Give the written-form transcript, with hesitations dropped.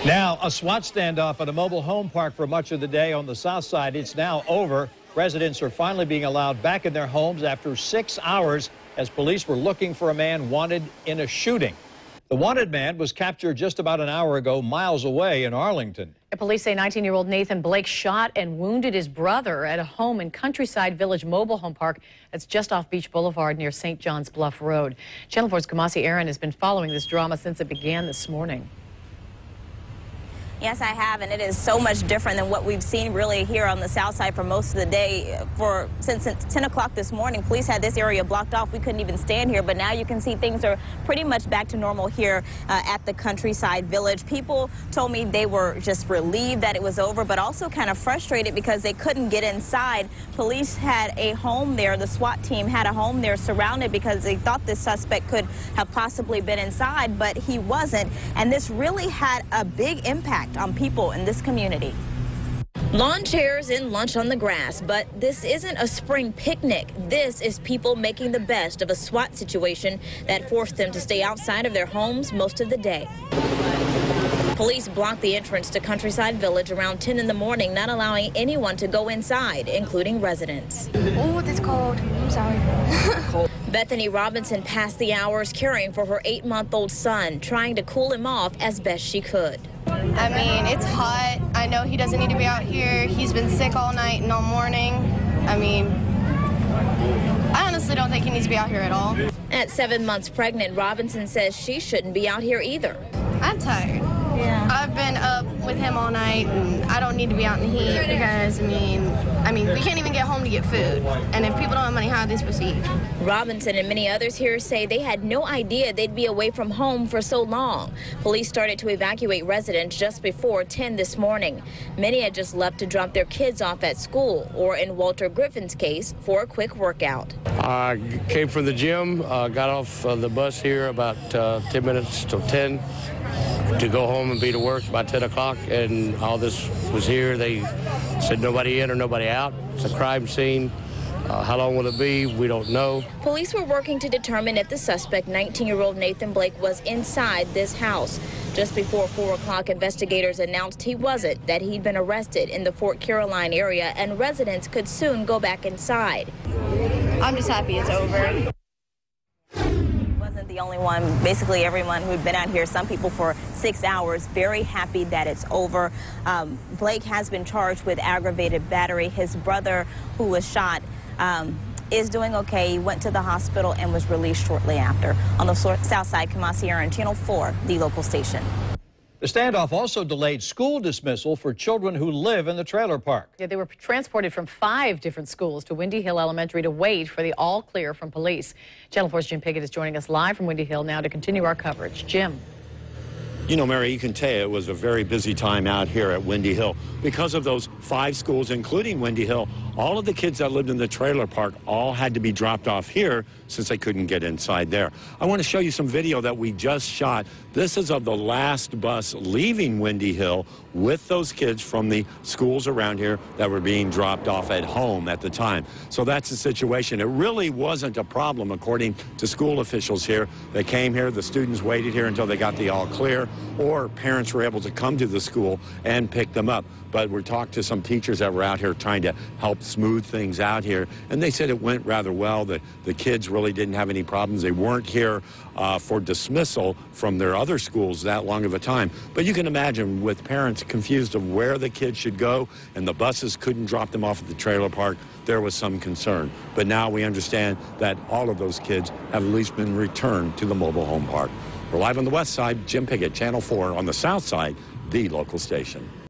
Now, a SWAT standoff at a mobile home park for much of the day on the south side. It's now over. Residents are finally being allowed back in their homes after 6 hours as police were looking for a man wanted in a shooting. The wanted man was captured just about an hour ago, miles away in Arlington. Police say 19-year-old Nathan Blake shot and wounded his brother at a home in Countryside Village mobile home park that's just off Beach Boulevard near St. John's Bluff Road. Channel 4's Kamasi Aaron has been following this drama since it began this morning. Yes, I have, and it is so much different than what we've seen really here on the south side for most of the day. Since 10 o'clock this morning, police had this area blocked off. We couldn't even stand here, but now you can see things are pretty much back to normal here at the Countryside Village. People told me they were just relieved that it was over, but also kind of frustrated because they couldn't get inside. Police had a home there. The SWAT team had a home there surrounded because they thought this suspect could have possibly been inside, but he wasn't, and this really had a big impact on people in this community. Lawn chairs and lunch on the grass, but this isn't a spring picnic. This is people making the best of a SWAT situation that forced them to stay outside of their homes most of the day. Police blocked the entrance to Countryside Village around 10 in the morning, not allowing anyone to go inside, including residents. Oh, it's cold. I'm sorry. Bethany Robinson passed the hours caring for her 8-month-old son, trying to cool him off as best she could. I mean, it's hot. I know he doesn't need to be out here. He's been sick all night and all morning. I mean, I honestly don't think he needs to be out here at all. At 7 months pregnant, Robinson says she shouldn't be out here either. I'm tired. Yeah. I've been up with him all night, and I don't need to be out in the heat because, I mean, we can't even get home to get food. And if people don't have money, how are they supposed to eat? Robinson and many others here say they had no idea they'd be away from home for so long. Police started to evacuate residents just before 10 this morning. Many had just left to drop their kids off at school, or in Walter Griffin's case, for a quick workout. I came from the gym, got off the bus here about 10 minutes till 10 to go home and be to work by 10 o'clock, and all this was here. They said nobody in or nobody out. It's a crime scene. How long will it be? We don't know. Police were working to determine if the suspect, 19-year-old Nathan Blake, was inside this house. Just before 4 o'clock, investigators announced he wasn't, that he'd been arrested in the Fort Caroline area, and residents could soon go back inside. I'm just happy it's over. Wasn't the only one. Basically everyone who'd been out here, some people for 6 hours, very happy that it's over. Blake has been charged with aggravated battery. His brother, who was shot, is doing okay. He went to the hospital and was released shortly after. On the south side, Kamasi Aaron, Channel 4, the local station. The standoff also delayed school dismissal for children who live in the trailer park. Yeah, they were transported from 5 different schools to Windy Hill Elementary to wait for the all clear from police. Channel 4's Jim Piggott is joining us live from Windy Hill now to continue our coverage. Jim. You know, Mary, you can tell it was a very busy time out here at Windy Hill. Because of those 5 schools, including Windy Hill, all of the kids that lived in the trailer park all had to be dropped off here since they couldn't get inside there. I want to show you some video that we just shot. This is of the last bus leaving Windy Hill with those kids from the schools around here that were being dropped off at home at the time. So that's the situation. It really wasn't a problem, according to school officials here. They came here, the students waited here until they got the all clear, or parents were able to come to the school and pick them up. But we talked to some teachers that were out here trying to help smooth things out here, and they said it went rather well. The kids really didn't have any problems. They weren't here for dismissal from their other schools that long of a time. But you can imagine, with parents confused of where the kids should go and the buses couldn't drop them off at the trailer park, there was some concern. But now we understand that all of those kids have at least been returned to the mobile home park. We're live on the west side. Jim Piggott, Channel 4. On the south side, the local station.